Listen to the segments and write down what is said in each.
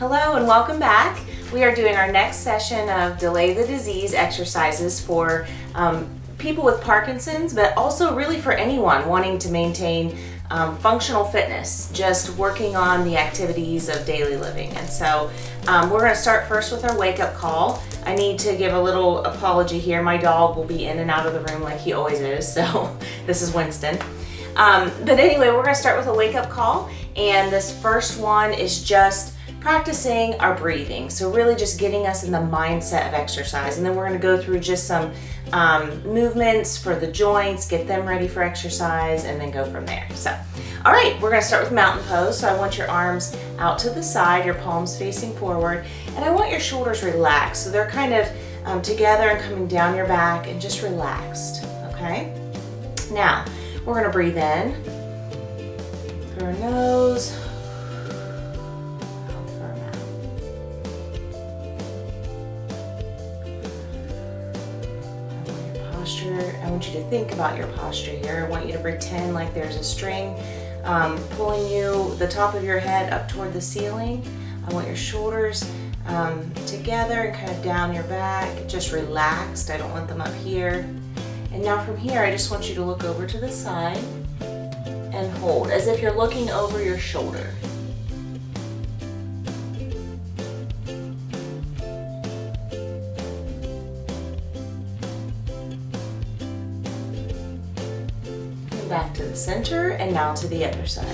Hello and welcome back. We are doing our next session of Delay the Disease exercises for people with Parkinson's, but also really for anyone wanting to maintain functional fitness, just working on the activities of daily living. And so we're going to start first with our wake-up call. I need to give a little apology here. My dog will be in and out of the room like he always is, so this is Winston. But anyway, we're going to start with a wake-up call, and this first one is just practicing our breathing. So really just getting us in the mindset of exercise. And then we're going to go through just some movements for the joints, get them ready for exercise, and then go from there. So, all right, we're going to start with mountain pose. So I want your arms out to the side, your palms facing forward, and I want your shoulders relaxed. So they're kind of together and coming down your back and just relaxed, okay? Now, we're going to breathe in through our nose, I want you to think about your posture here. I want you to pretend like there's a string pulling you, the top of your head up toward the ceiling. I want your shoulders together and kind of down your back, just relaxed. I don't want them up here. And now from here, I just want you to look over to the side and hold, as if you're looking over your shoulder. Back to the center, and now to the other side.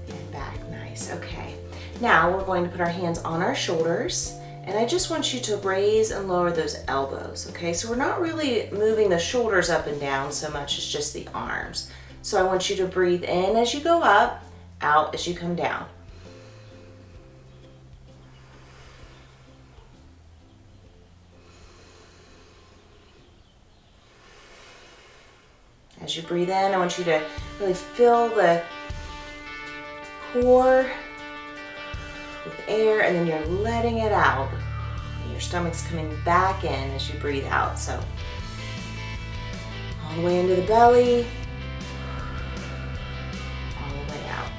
And back, nice, okay. Now we're going to put our hands on our shoulders, and I just want you to raise and lower those elbows, okay? So we're not really moving the shoulders up and down so much as just the arms. So I want you to breathe in as you go up, out as you come down. As you breathe in, I want you to really fill the core with air, and then you're letting it out. And your stomach's coming back in as you breathe out. So all the way into the belly, all the way out.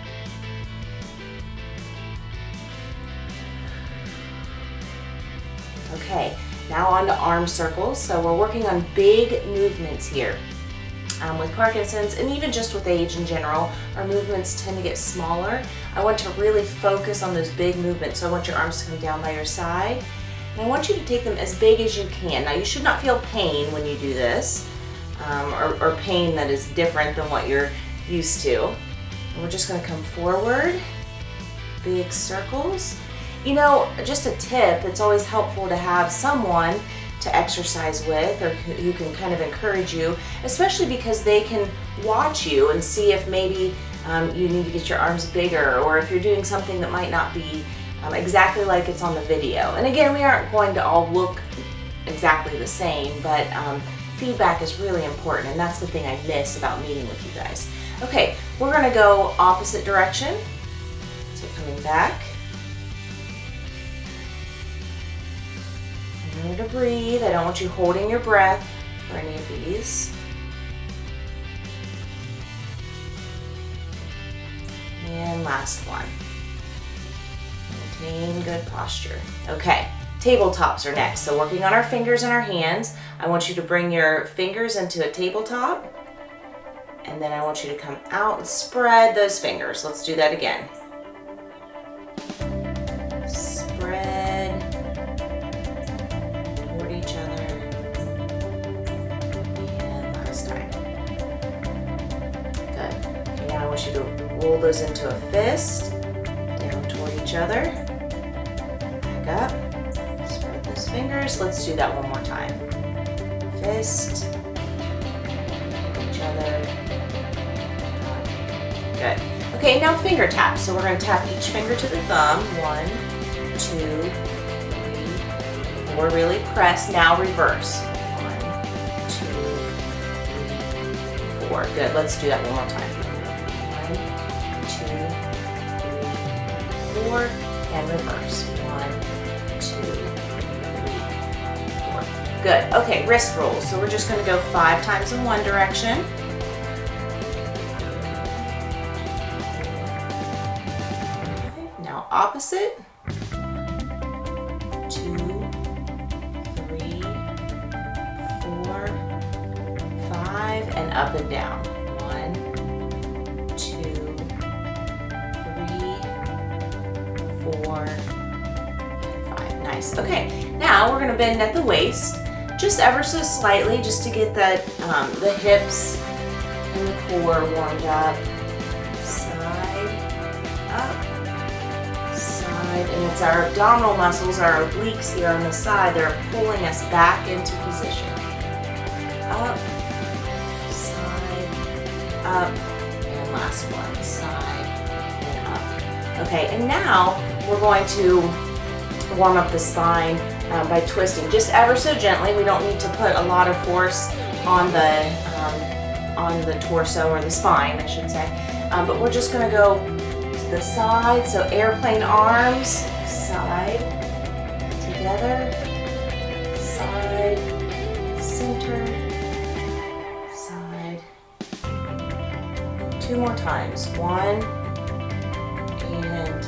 Okay, now on to arm circles. So we're working on big movements here. With Parkinson's, and even just with age in general, our movements tend to get smaller. I want to really focus on those big movements. So I want your arms to come down by your side, and I want you to take them as big as you can. Now, you should not feel pain when you do this, or pain that is different than what you're used to. And we're just going to come forward, big circles. You know, just a tip, it's always helpful to have someone to exercise with, or who can kind of encourage you, especially because they can watch you and see if maybe you need to get your arms bigger, or if you're doing something that might not be exactly like it's on the video. And again, we aren't going to all look exactly the same, but feedback is really important, and that's the thing I miss about meeting with you guys. Okay, we're gonna go opposite direction. So coming back. Remember to breathe. I don't want you holding your breath for any of these. And last one. Maintain good posture. Okay, tabletops are next. So working on our fingers and our hands, I want you to bring your fingers into a tabletop, and then I want you to come out and spread those fingers. Let's do that again. You to roll those into a fist, down toward each other, back up, spread those fingers. Let's do that one more time. Fist, each other, good. Okay, now finger taps. So we're going to tap each finger to the thumb. 1, 2, 3, 4. Really press. Now reverse. 1, 2, 3, 4. Good. Let's do that one more time. 1, 2, 3, 4, and reverse. 1, 2, 3, 4. Good. Okay, wrist rolls. So we're just going to go 5 times in one direction. Okay, now opposite. 2, 3, 4, 5, and up and down. 1, 2, 3, 4, and 5. Nice. Okay, now we're going to bend at the waist, just ever so slightly, just to get that the hips and the core warmed up. Side, up, side, and it's our abdominal muscles, our obliques here on the side, they're pulling us back into position. Up, side, up, and last one, side, and up. Okay, and now we're going to warm up the spine by twisting just ever so gently. We don't need to put a lot of force on the torso or the spine, I should say. But we're just going to go to the side. So airplane arms, side, together, side, center, side. 2 more times. 1 and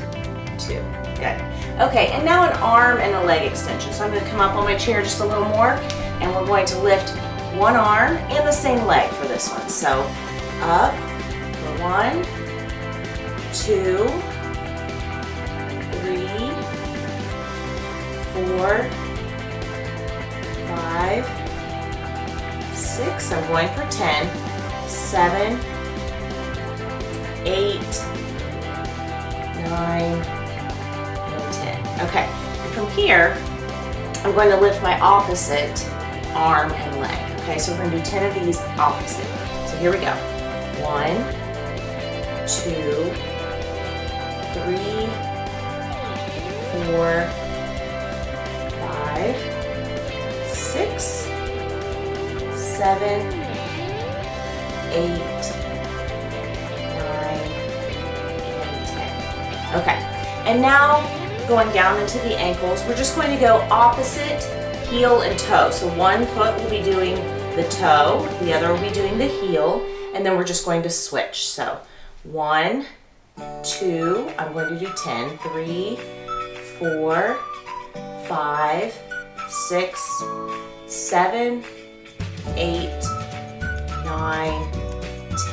2. Good. Okay, and now an arm and a leg extension. So I'm going to come up on my chair just a little more, and we're going to lift one arm and the same leg for this one. So up for 1, 2, 3, 4, 5, 6. I'm going for 10, 7, 8, 9, and 10. Okay, and from here, I'm going to lift my opposite arm and leg. Okay, so we're going to do 10 of these opposite. So here we go. 1, 2, 3, 4, 5, 6, 7, 8, 9, and 10. Okay, and now going down into the ankles, we're just going to go opposite heel and toe. So one foot will be doing the toe, the other will be doing the heel, and then we're just going to switch. So 1, 2, I'm going to do 10, 3, 4, 5, 6, 7, 8, 9,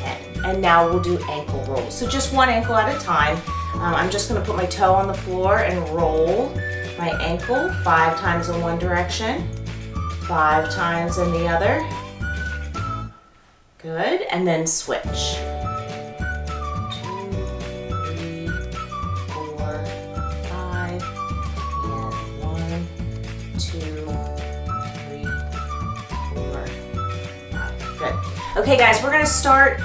10. And now we'll do ankle rolls. So just one ankle at a time. I'm just going to put my toe on the floor and roll my ankle 5 times in one direction, 5 times in the other. Good, and then switch. 2, 3, 4, 5, and 1, 2, 3, 4, 5. Good. Okay guys, we're going to start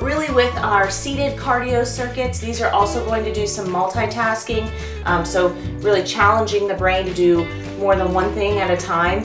really with our seated cardio circuits. These are also going to do some multitasking, so really challenging the brain to do more than one thing at a time.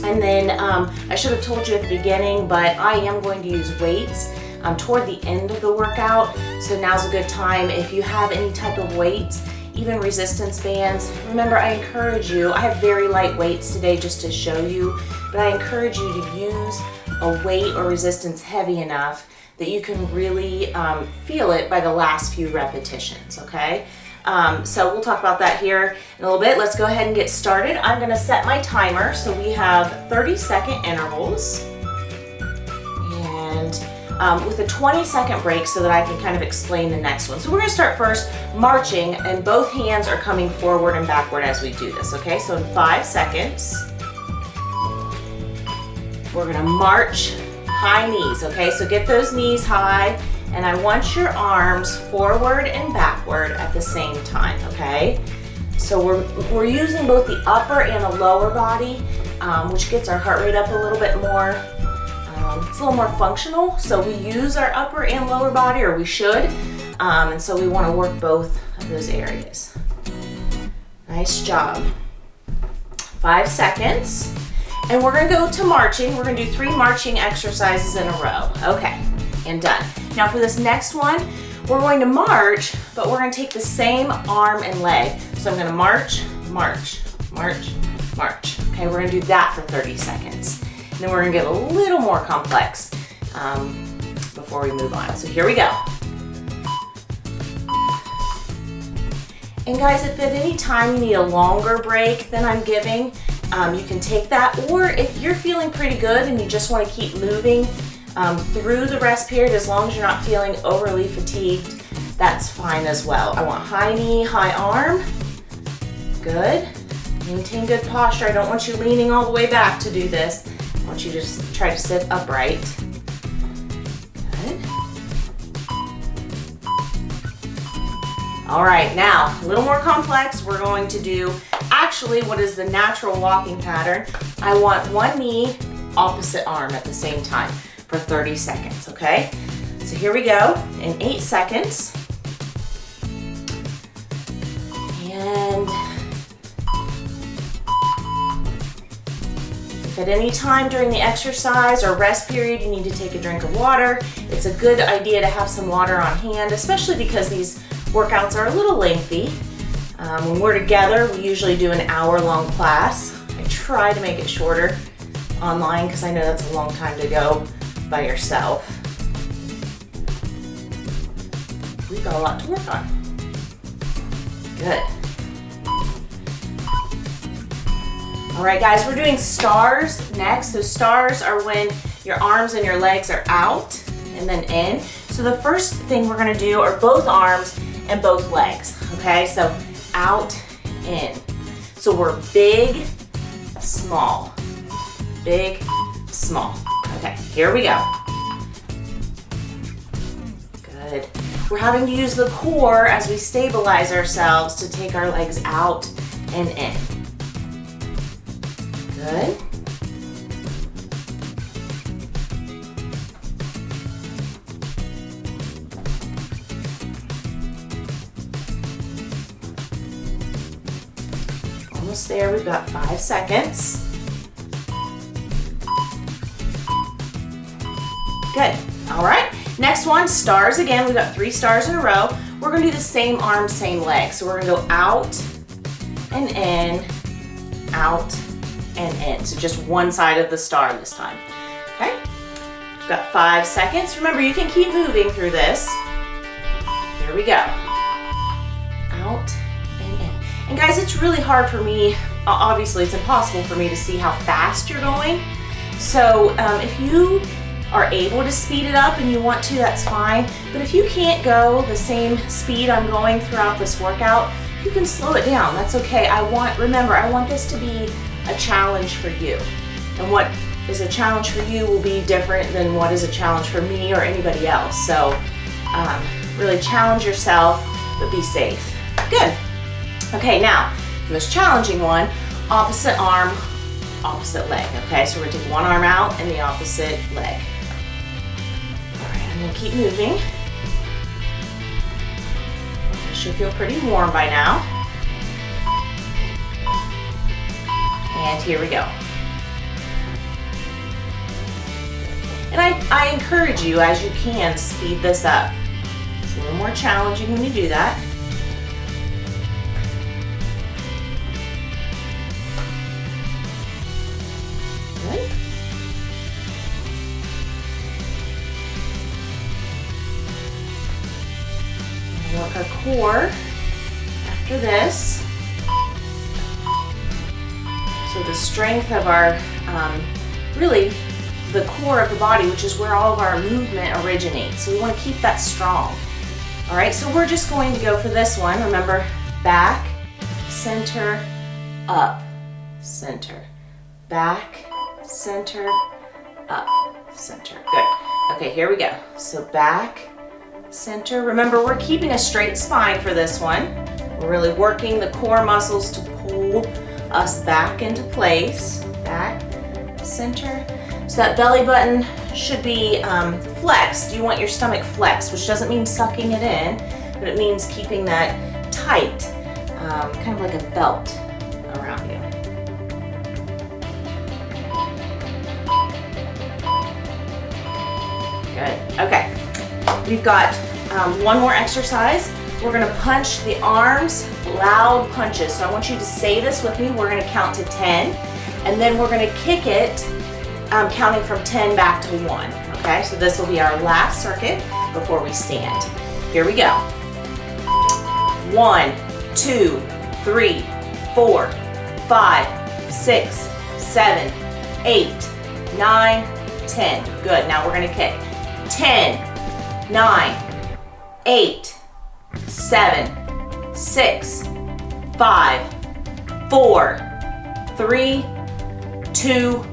And then I should have told you at the beginning, but I am going to use weights toward the end of the workout. So now's a good time. If you have any type of weights, even resistance bands, remember I encourage you, I have very light weights today just to show you, but I encourage you to use a weight or resistance heavy enough that you can really feel it by the last few repetitions, okay? So we'll talk about that here in a little bit. Let's go ahead and get started. I'm gonna set my timer. So we have 30-second intervals and with a 20-second break so that I can kind of explain the next one. So we're gonna start first marching, and both hands are coming forward and backward as we do this, okay? So in 5 seconds, we're gonna march high knees, okay? So get those knees high, and I want your arms forward and backward at the same time, okay? So we're using both the upper and the lower body, which gets our heart rate up a little bit more. It's a little more functional, so we use our upper and lower body, or we should, and so we want to work both of those areas. Nice job. 5 seconds. And we're gonna go to marching. We're gonna do 3 marching exercises in a row. Okay, and done. Now for this next one, we're going to march, but we're gonna take the same arm and leg. So I'm gonna march, march, march, march. Okay, we're gonna do that for 30 seconds. And then we're gonna get a little more complex before we move on. So here we go. And guys, if at any time you need a longer break than I'm giving, you can take that. Or if you're feeling pretty good and you just wanna keep moving through the rest period, as long as you're not feeling overly fatigued, that's fine as well. I want high knee, high arm. Good. Maintain good posture. I don't want you leaning all the way back to do this. I want you to just try to sit upright. Good. All right, now a little more complex. We're going to do actually what is the natural walking pattern. I want one knee, opposite arm at the same time for 30 seconds, okay? So here we go in 8 seconds. And if at any time during the exercise or rest period you need to take a drink of water, it's a good idea to have some water on hand, especially because these workouts are a little lengthy. When we're together, we usually do an hour-long class. I try to make it shorter online because I know that's a long time to go by yourself. We've got a lot to work on. Good. All right, guys, we're doing stars next. So stars are when your arms and your legs are out and then in. So the first thing we're gonna do are both arms and both legs, okay? So out, in. So we're big, small, big, small. Okay, here we go. Good. We're having to use the core as we stabilize ourselves to take our legs out and in. Good. Almost there, we've got 5 seconds. Good, all right. Next one, stars again. We've got 3 stars in a row. We're gonna do the same arm, same leg. So we're gonna go out and in, out and in. So just one side of the star this time, okay? We've got 5 seconds. Remember, you can keep moving through this. Here we go. Out and in. And guys, it's really hard for me, obviously it's impossible for me to see how fast you're going. So if you are able to speed it up and you want to, that's fine. But if you can't go the same speed I'm going throughout this workout, you can slow it down. That's okay. Remember, I want this to be a challenge for you. And what is a challenge for you will be different than what is a challenge for me or anybody else. So really challenge yourself, but be safe. Good. Okay, now, the most challenging one, opposite arm, opposite leg. Okay, so we're gonna take one arm out and the opposite leg. I'm gonna keep moving. It should feel pretty warm by now. And here we go. And I encourage you, as you can, speed this up. It's a little more challenging when you do that. Good. Work our core after this. So the strength of our, really the core of the body, which is where all of our movement originates. So we want to keep that strong. All right, so we're just going to go for this one. Remember, back, center, up, center, back, center, up, center. Good. Okay, here we go. So back, center. Remember, we're keeping a straight spine for this one. We're really working the core muscles to pull us back into place. Back, center. So that belly button should be flexed. You want your stomach flexed, which doesn't mean sucking it in, but it means keeping that tight, kind of like a belt around you. Good. Okay. We've got one more exercise. we're gonna punch the arms, loud punches. So I want you to say this with me. We're gonna count to 10, and then we're gonna kick it, counting from 10 back to 1, okay? So this will be our last circuit before we stand. Here we go. 1, 2, 3, 4, 5, 6, 7, 8, 9, 10. Good, now we're gonna kick. 10, 9, 8, 7, 6, 5, 4, 3, 2,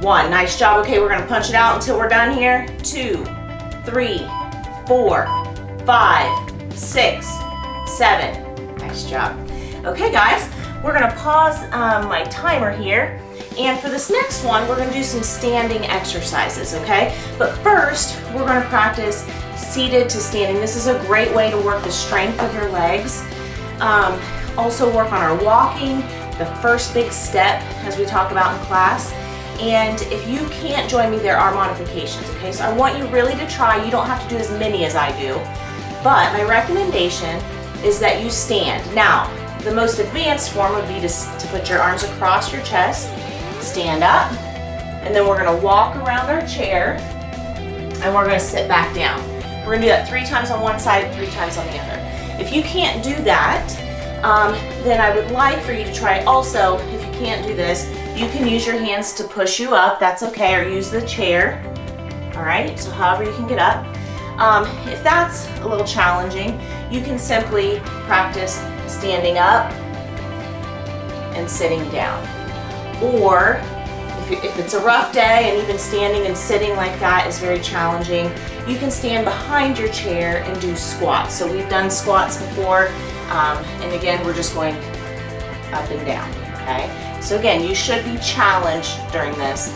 1. Nice job. Okay, we're gonna punch it out until we're done here. 2, 3, 4, 5, 6, 7. Nice job. Okay, guys, we're gonna pause my timer here. And for this next one, we're gonna do some standing exercises, okay? But first, we're gonna practice seated to standing. This is a great way to work the strength of your legs. Also work on our walking, the first big step, as we talk about in class. And if you can't join me, there are modifications, okay? So I want you really to try. You don't have to do as many as I do. But my recommendation is that you stand. Now, the most advanced form would be to put your arms across your chest, stand up, and then we're gonna walk around our chair, and we're gonna sit back down. We're gonna do that 3 times on one side, 3 times on the other. If you can't do that, then I would like for you to try also, if you can't do this, you can use your hands to push you up, that's okay, or use the chair, all right? So however you can get up. If that's a little challenging, you can simply practice standing up and sitting down. Or if it's a rough day and even standing and sitting like that is very challenging, you can stand behind your chair and do squats. So we've done squats before, and again, we're just going up and down, okay? So again, you should be challenged during this,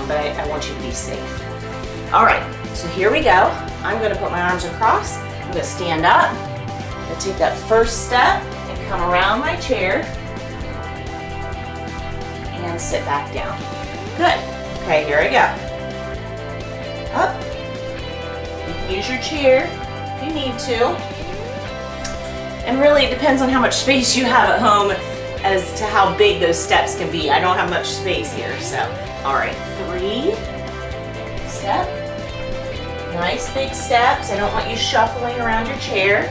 but I want you to be safe. All right, so here we go. I'm gonna put my arms across. I'm gonna stand up. I'm gonna take that first step and come around my chair and sit back down. Good. Okay, here I go. Up. You can use your chair if you need to. And really it depends on how much space you have at home as to how big those steps can be. I don't have much space here, so. All right, 3, step. Nice big steps. I don't want you shuffling around your chair.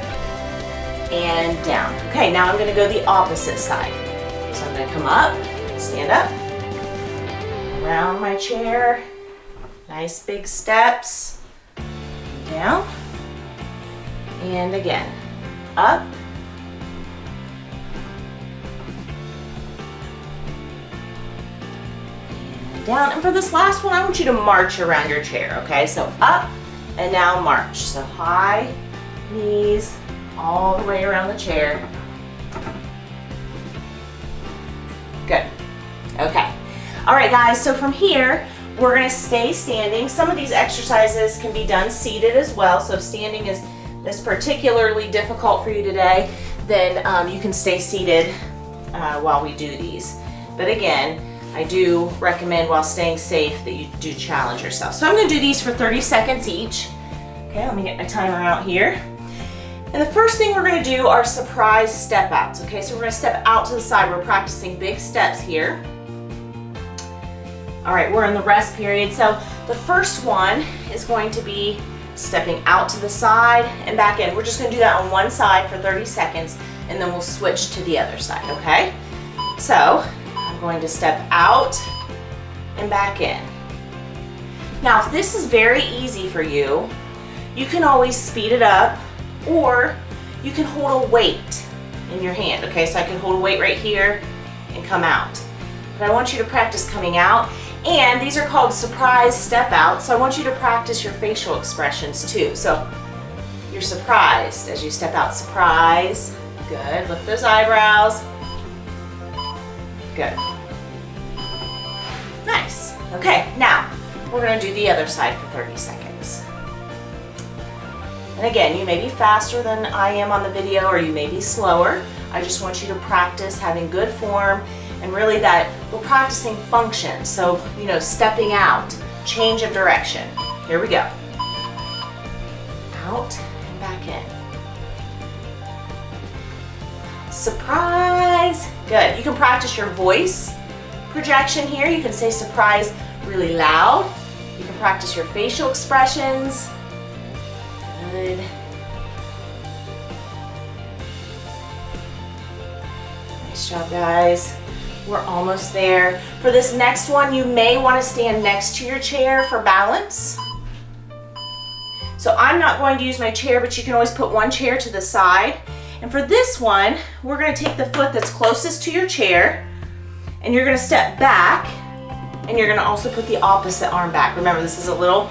And down. Okay, now I'm gonna go the opposite side. So I'm gonna come up, stand up, around my chair, nice big steps, down, and again, up, and down. And for this last one, I want you to march around your chair, okay? So up, and now march. So high knees all the way around the chair. Good. Okay. All right, guys, so from here, we're gonna stay standing. Some of these exercises can be done seated as well, so if standing is particularly difficult for you today, then you can stay seated while we do these. But again, I do recommend, while staying safe, that you do challenge yourself. So I'm gonna do these for 30 seconds each. Okay, let me get my timer out here. And the first thing we're gonna do are surprise step outs. Okay, so we're gonna step out to the side. We're practicing big steps here. All right, we're in the rest period. So the first one is going to be stepping out to the side and back in. We're just gonna do that on one side for 30 seconds, and then we'll switch to the other side, okay? So I'm going to step out and back in. Now, if this is very easy for you, you can always speed it up, or you can hold a weight in your hand, okay? So I can hold a weight right here and come out. But I want you to practice coming out, and these are called surprise step outs, so I want you to practice your facial expressions too. So you're surprised as you step out, surprise. Good, lift those eyebrows. Good. Nice. Okay, now we're gonna do the other side for 30 seconds. And again, you may be faster than I am on the video, or you may be slower. I just want you to practice having good form, and really that we're practicing function. So, you know, stepping out, change of direction. Here we go. Out and back in. surprise. Good. You can practice your voice projection here. You can say surprise really loud. You can practice your facial expressions. Good. Nice job, guys. We're almost there. For this next one, you may want to stand next to your chair for balance. So I'm not going to use my chair, but you can always put one chair to the side. And for this one, we're going to take the foot that's closest to your chair, and you're going to step back, and you're going to also put the opposite arm back. Remember, this is a little,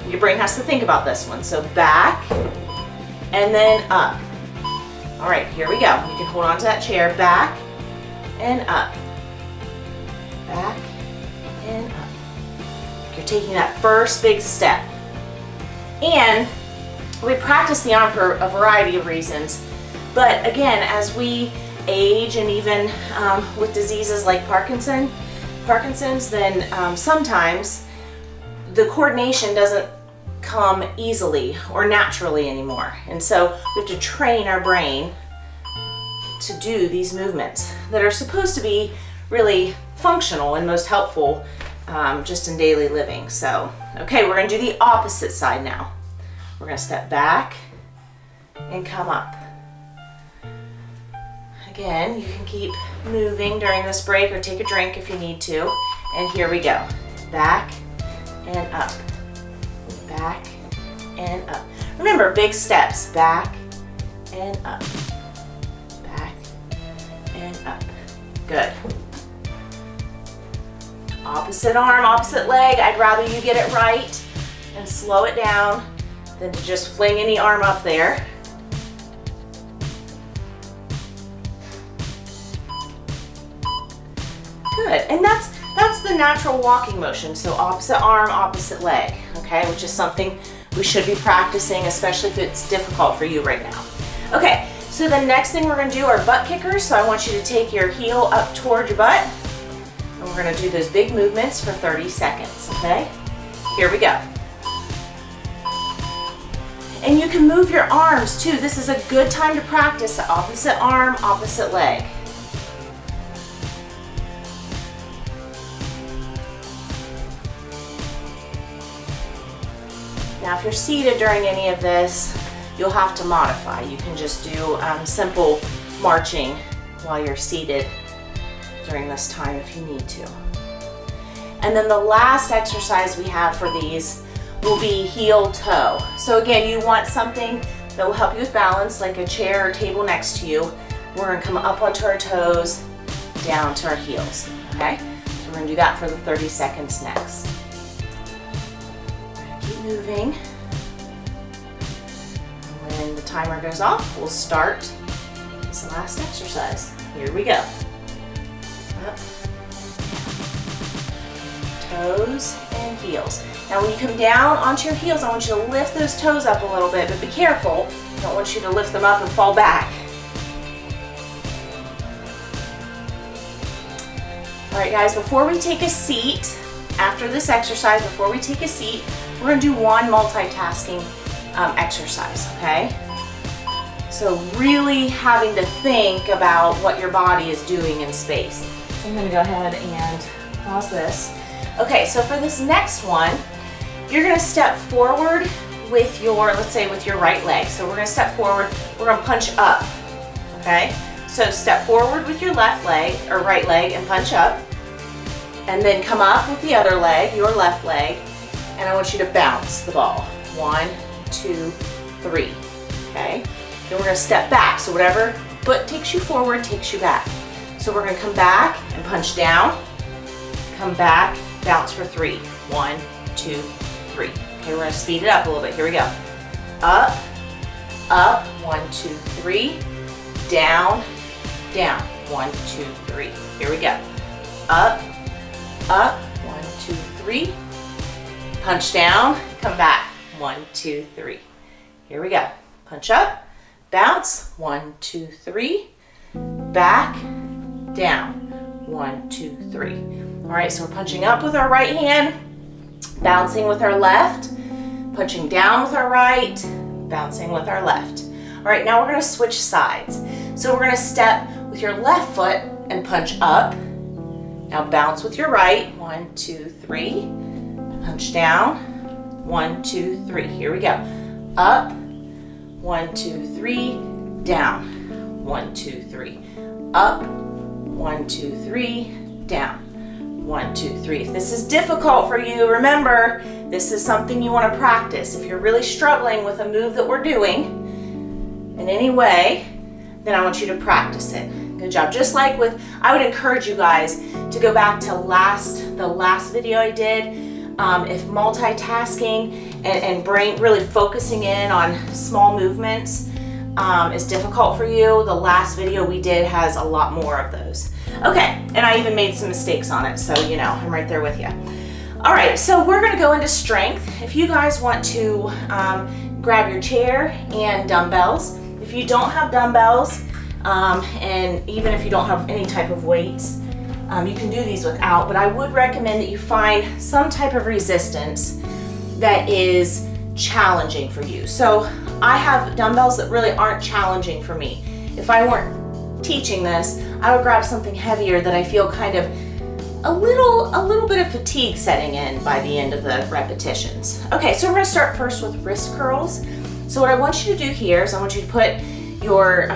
your brain has to think about this one. So back, and then up. All right, here we go. You can hold on to that chair, back and up. Back and up. You're taking that first big step. And we practice the arm for a variety of reasons. But again, as we age, and even with diseases like Parkinson's, then sometimes the coordination doesn't come easily or naturally anymore. And so we have to train our brain to do these movements that are supposed to be really functional and most helpful just in daily living. So, okay, we're gonna do the opposite side now. We're gonna step back and come up. Again, you can keep moving during this break or take a drink if you need to. And here we go. Back and up. Back and up. Remember, big steps. Back and up. Back and up. Good. Opposite arm, opposite leg. I'd rather you get it right and slow it down than to just fling any arm up there. Good, and that's the natural walking motion. So opposite arm, opposite leg, okay? Which is something we should be practicing, especially if it's difficult for you right now. Okay, so the next thing we're gonna do are butt kickers. So I want you to take your heel up toward your butt, and we're gonna do those big movements for 30 seconds, okay? Here we go. And you can move your arms too. This is a good time to practice the opposite arm, opposite leg. Now, if you're seated during any of this, you'll have to modify. You can just do simple marching while you're seated during this time if you need to. And then the last exercise we have for these will be heel toe. So again, you want something that will help you with balance, like a chair or table next to you. We're gonna come up onto our toes, down to our heels, okay? So we're gonna do that for the 30 seconds next. Keep moving. When the timer goes off, we'll start this last exercise. Here we go. Up, toes and heels. Now when you come down onto your heels, I want you to lift those toes up a little bit, but be careful. I don't want you to lift them up and fall back. All right, guys, before we take a seat, after this exercise, before we take a seat, we're gonna do one multitasking exercise, okay? So really having to think about what your body is doing in space. So I'm gonna go ahead and pause this. Okay, so for this next one, you're gonna step forward with your, let's say with your right leg. So we're gonna step forward, we're gonna punch up, okay? So step forward with your left leg, or right leg, and punch up. And then come up with the other leg, your left leg, and I want you to bounce the ball. 1, 2, 3, okay? Then we're gonna step back. So whatever foot takes you forward, takes you back. So we're gonna come back and punch down, come back, bounce for 3. 1, 2, 3. Okay, we're gonna speed it up a little bit. Here we go. Up, up, 1, 2, 3. Down, down, 1, 2, 3. Here we go. Up, up, 1, 2, 3. Punch down, come back. 1, 2, 3. Here we go. Punch up, bounce. 1, 2, 3. Back, down. 1, 2, 3. All right, so we're punching up with our right hand, bouncing with our left, punching down with our right, bouncing with our left. All right, now we're gonna switch sides. So we're gonna step with your left foot and punch up. Now bounce with your right. 1, 2, 3. Punch down. 1, 2, 3. Here we go. Up. 1, 2, 3. Down. 1, 2, 3. Up. 1, 2, 3. Down. 1, 2, 3. If this is difficult for you, remember, this is something you want to practice. If you're really struggling with a move that we're doing in any way, then I want you to practice it. Good job. Just like with, I would encourage you guys to go back to the last video I did. If multitasking and brain really focusing in on small movements is difficult for you, the last video we did has a lot more of those. Okay, and I even made some mistakes on it, so you know, I'm right there with you. All right, so we're gonna go into strength. If you guys want to grab your chair and dumbbells. If you don't have dumbbells, and even if you don't have any type of weights, you can do these without, but I would recommend that you find some type of resistance that is challenging for you. So I have dumbbells that really aren't challenging for me. If I weren't teaching this, I would grab something heavier that I feel kind of a little bit of fatigue setting in by the end of the repetitions. Okay, so we're gonna start first with wrist curls. So what I want you to do here is I want you to put your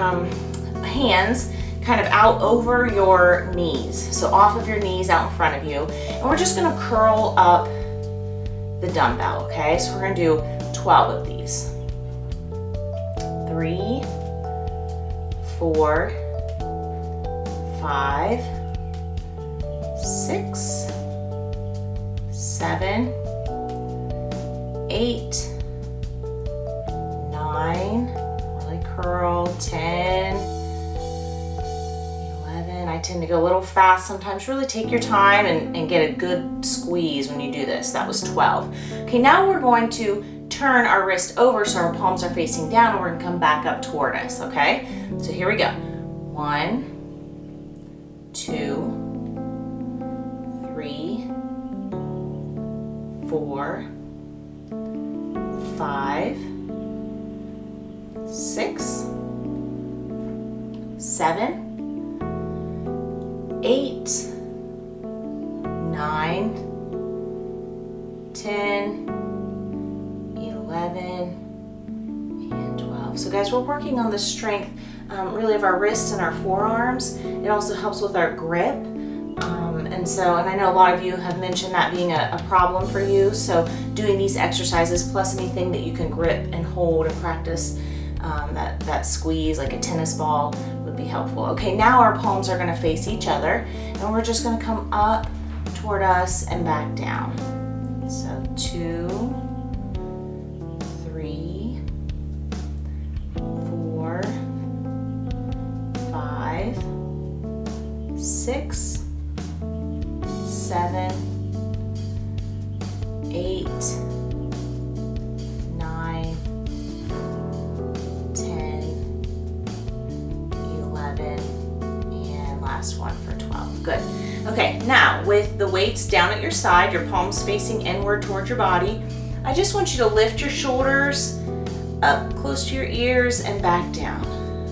hands kind of out over your knees. So off of your knees, out in front of you. And we're just gonna curl up the dumbbell, okay? So we're gonna do 12 of these. 3, 4, 5, 6, 7, 8, 9, really curl, 10, 11. I tend to go a little fast sometimes. Really take your time and get a good squeeze when you do this. That was 12. Okay, now we're going to turn our wrist over so our palms are facing down, and we're gonna come back up toward us, okay? So here we go. 1, 2, 3, 4, 5, 6, 7, 8, 9, 10, 11, and 12. So guys, we're working on the strength really of our wrists and our forearms. It also helps with our grip. And I know a lot of you have mentioned that being a problem for you. So doing these exercises plus anything that you can grip and hold and practice that squeeze like a tennis ball would be helpful. Okay, now our palms are gonna face each other and we're just gonna come up toward us and back down. So 2, 3, 4, 5, 6, 7, 8, 9, 10, 11, and last one for 12. Good. Okay, now with the weights down at your side, your palms facing inward towards your body, I just want you to lift your shoulders up close to your ears and back down.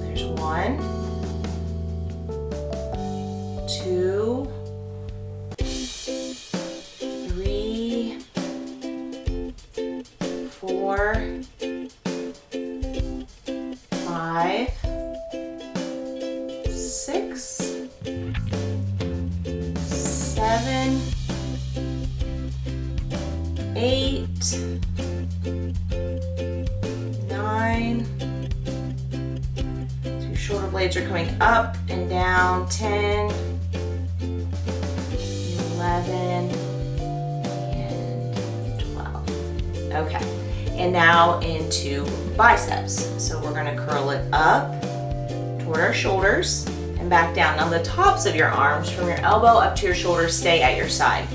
There's 1, 2, 3, 4, 5, 6, 7, 8, 9. So your shoulder blades are coming up and down. 10, 11, and 12. Okay, and now into biceps. So we're gonna curl it up toward our shoulders and back down. Now the tops of your arms from your elbow up to your shoulders stay at your side.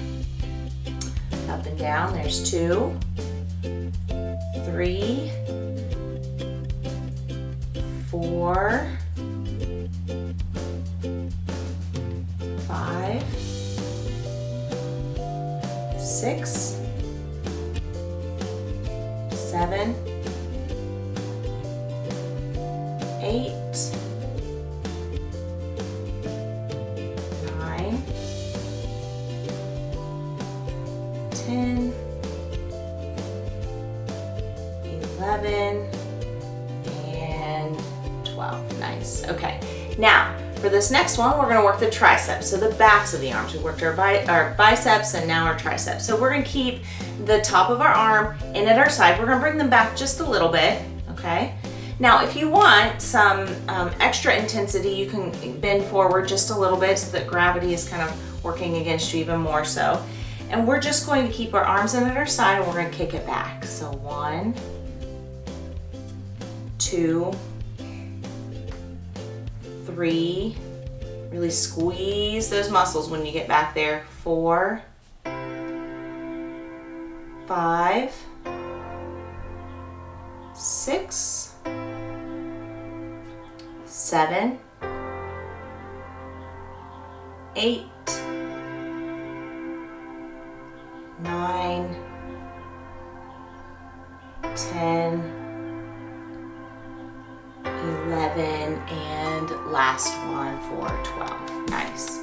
Up and down, there's 2, 3, 4, 5, 6, 7, 8, 11, and 12. Nice. Okay. Now, for this next one, we're gonna work the triceps, so the backs of the arms. We worked our biceps and now our triceps. So we're gonna keep the top of our arm in at our side. We're gonna bring them back just a little bit, okay? Now, if you want some extra intensity, you can bend forward just a little bit so that gravity is kind of working against you even more so. And we're just going to keep our arms in at our side and we're gonna kick it back. So 1, 2, 3, really squeeze those muscles when you get back there. 4, 5, 6, 7, 8, 9, 10, 11, and last one for 12. Nice.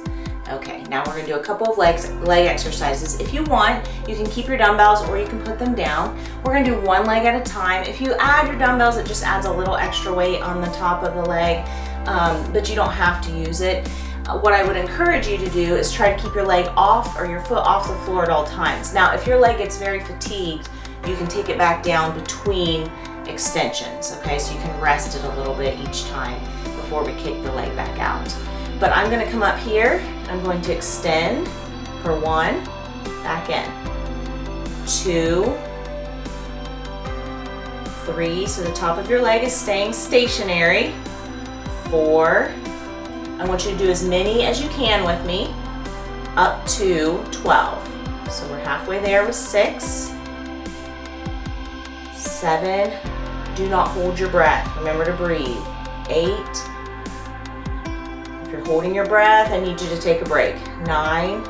Okay, now we're gonna do a couple of leg exercises. If you want, you can keep your dumbbells or you can put them down. We're gonna do one leg at a time. If you add your dumbbells, it just adds a little extra weight on the top of the leg, but you don't have to use it. What I would encourage you to do is try to keep your leg off or your foot off the floor at all times. Now, if your leg gets very fatigued, you can take it back down between extensions, okay? So you can rest it a little bit each time before we kick the leg back out. But I'm gonna come up here, I'm going to extend for 1, back in, 2, 3, so the top of your leg is staying stationary, 4, I want you to do as many as you can with me, up to 12. So we're halfway there with 6, 7, do not hold your breath, remember to breathe, 8, if you're holding your breath, I need you to take a break, 9,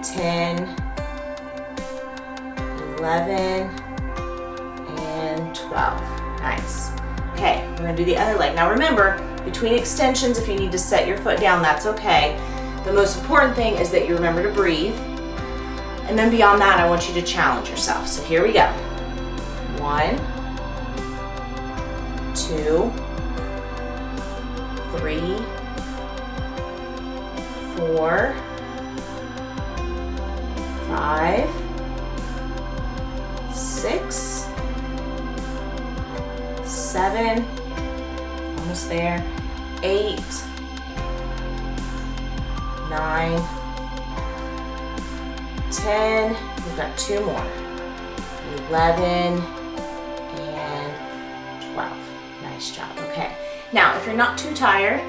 10, 11, and 12, nice. Okay, we're gonna do the other leg. Now remember, between extensions, if you need to set your foot down, that's okay. The most important thing is that you remember to breathe. And then beyond that, I want you to challenge yourself. So here we go. 1, 2, 3, 4, 5, 6, 7, almost there, 8, 9, 10, we've got 2 more, 11, and 12. Nice job, okay. Now, if you're not too tired,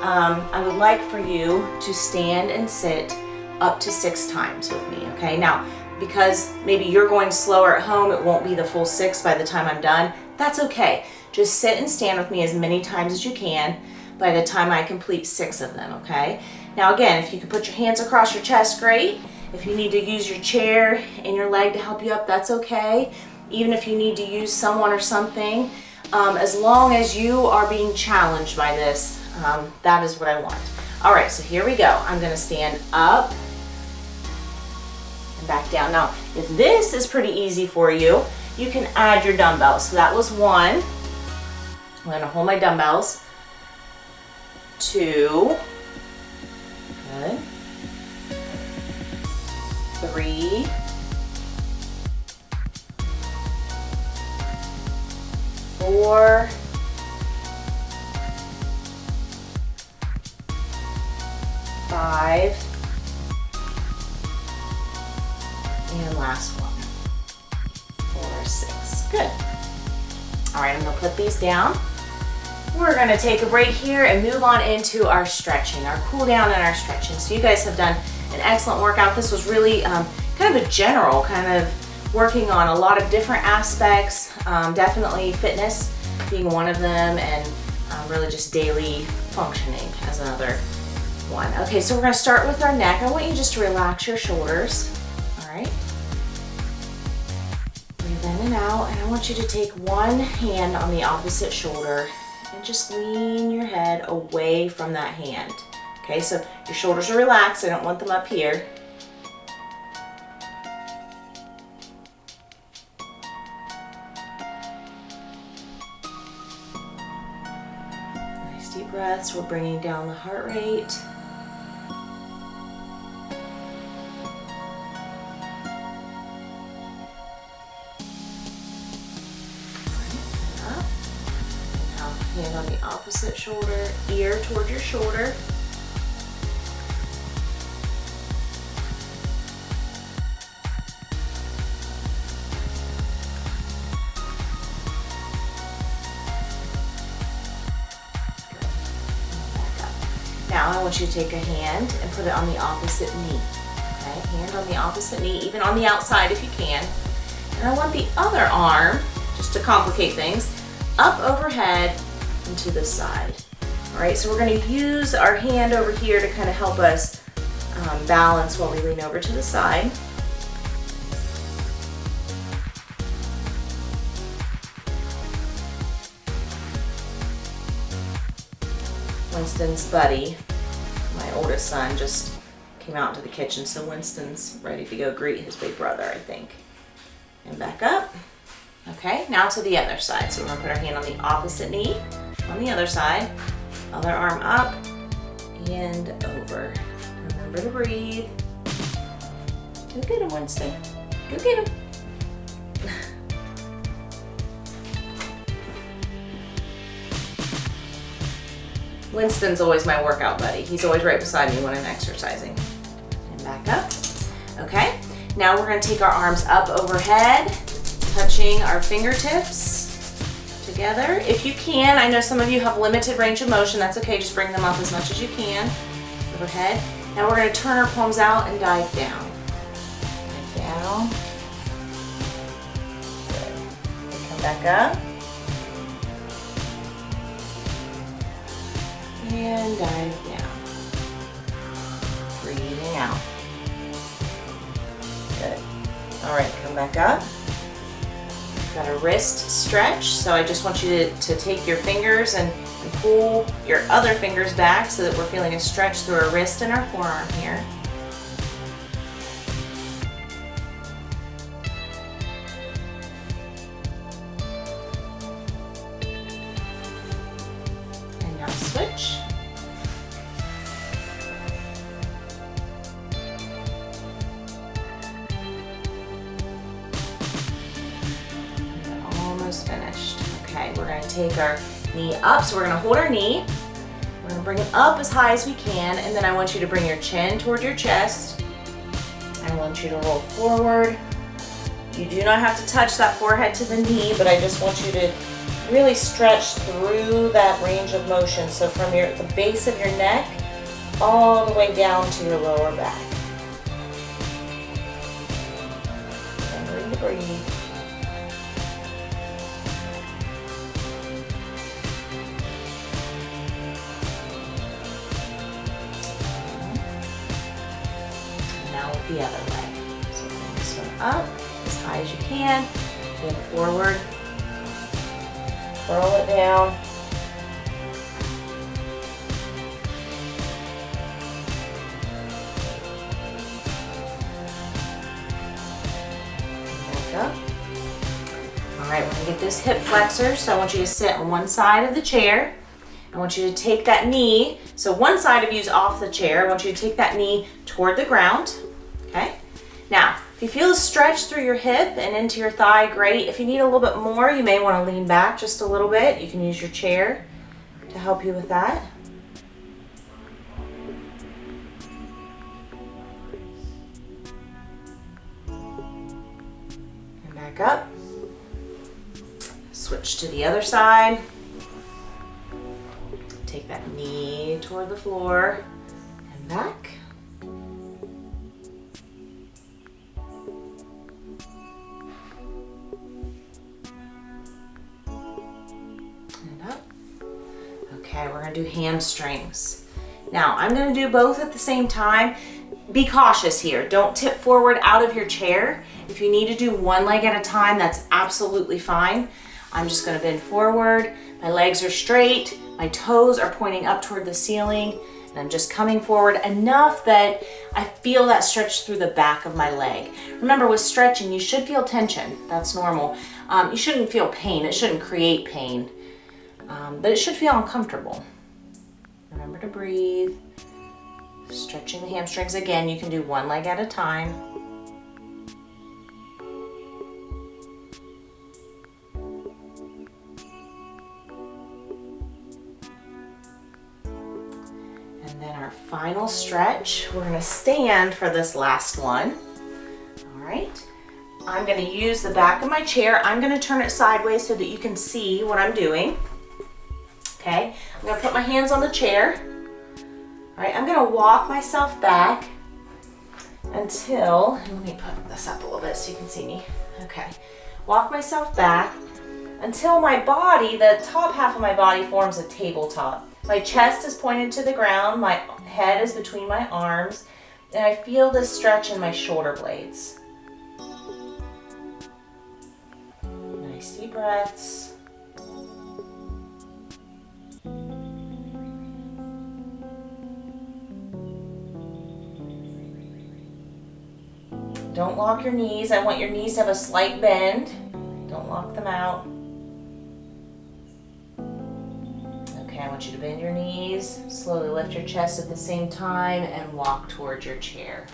I would like for you to stand and sit up to 6 times with me, okay? Now, because maybe you're going slower at home, it won't be the full 6 by the time I'm done, that's okay. Just sit and stand with me as many times as you can by the time I complete 6 of them, okay? Now again, if you can put your hands across your chest, great. If you need to use your chair and your leg to help you up, that's okay. Even if you need to use someone or something, as long as you are being challenged by this, that is what I want. All right, so here we go. I'm gonna stand up and back down. Now, if this is pretty easy for you, you can add your dumbbells. So that was 1. I'm gonna hold my dumbbells. 2, good. 3, 4, 5, and last one, 4, 6, good. All right, I'm gonna put these down. We're gonna take a break here and move on into our stretching, our cool down and our stretching. So you guys have done an excellent workout. This was really kind of a general kind of working on a lot of different aspects, definitely fitness being one of them, and really just daily functioning as another one. Okay, so we're gonna start with our neck. I want you just to relax your shoulders, all right? Breathe in and out, and I want you to take one hand on the opposite shoulder and just lean your head away from that hand. Okay, so your shoulders are relaxed. I don't want them up here. breaths. We're bringing down the heart rate. Up. Now, hand on the opposite shoulder, ear toward your shoulder. Now I want you to take a hand and put it on the opposite knee. Okay, hand on the opposite knee, even on the outside if you can. And I want the other arm, just to complicate things, up overhead and to the side. All right, so we're going to use our hand over here to kind of help us balance while we lean over to the side. Winston's buddy, my oldest son, just came out into the kitchen, so Winston's ready to go greet his big brother, I think. And back up. Okay, now to the other side. So we're gonna put our hand on the opposite knee, on the other side, other arm up and over. Remember to breathe. Go get him, Winston. Go get him. Winston's always my workout buddy. He's always right beside me when I'm exercising. And back up. Okay, now we're gonna take our arms up overhead, touching our fingertips together. If you can, I know some of you have limited range of motion, that's okay, just bring them up as much as you can. Overhead. Now we're gonna turn our palms out and dive down. Dive down. Good. Come back up. And dive down. Breathing out. Good. All right, come back up. Got a wrist stretch, so I just want you to take your fingers and pull your other fingers back so that we're feeling a stretch through our wrist and our forearm here. And now switch. Finished. Okay, we're going to take our knee up. So we're going to hold our knee. We're going to bring it up as high as we can, and then I want you to bring your chin toward your chest. I want you to roll forward. You do not have to touch that forehead to the knee, but I just want you to really stretch through that range of motion. So from the base of your neck all the way down to your lower back. Remembering to breathe. The other leg. So bring this one up as high as you can, then forward, curl it down, back up. All right, we're gonna get this hip flexor, so I want you to sit on one side of the chair. I want you to take that knee, so one side of you is off the chair. I want you to take that knee toward the ground. Okay, now if you feel a stretch through your hip and into your thigh, great. If you need a little bit more, you may want to lean back just a little bit. You can use your chair to help you with that. And back up. Switch to the other side. Take that knee toward the floor and back. Okay, we're gonna do hamstrings. Now, I'm gonna do both at the same time. Be cautious here. Don't tip forward out of your chair. If you need to do one leg at a time, that's absolutely fine. I'm just gonna bend forward. My legs are straight. My toes are pointing up toward the ceiling. And I'm just coming forward enough that I feel that stretch through the back of my leg. Remember, with stretching, you should feel tension. That's normal. You shouldn't feel pain. It shouldn't create pain. But it should feel uncomfortable. Remember to breathe. Stretching the hamstrings again. You can do one leg at a time. And then our final stretch. We're going to stand for this last one. All right. I'm going to use the back of my chair. I'm going to turn it sideways so that you can see what I'm doing. Okay. I'm going to put my hands on the chair. All right, I'm gonna walk myself back until, let me put this up a little bit so you can see me. Okay, walk myself back until my body, the top half of my body forms a tabletop. My chest is pointed to the ground, my head is between my arms, and I feel this stretch in my shoulder blades. Nice deep breaths. Don't lock your knees. I want your knees to have a slight bend. Don't lock them out. Okay, I want you to bend your knees, slowly lift your chest at the same time, and walk towards your chair.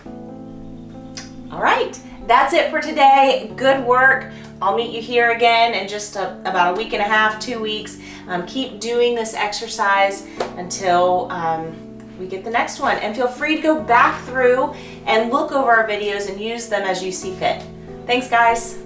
All right, that's it for today. Good work. I'll meet you here again in just about a week and a half, 2 weeks. Keep doing this exercise until we get the next one, and feel free to go back through and look over our videos and use them as you see fit. Thanks, guys.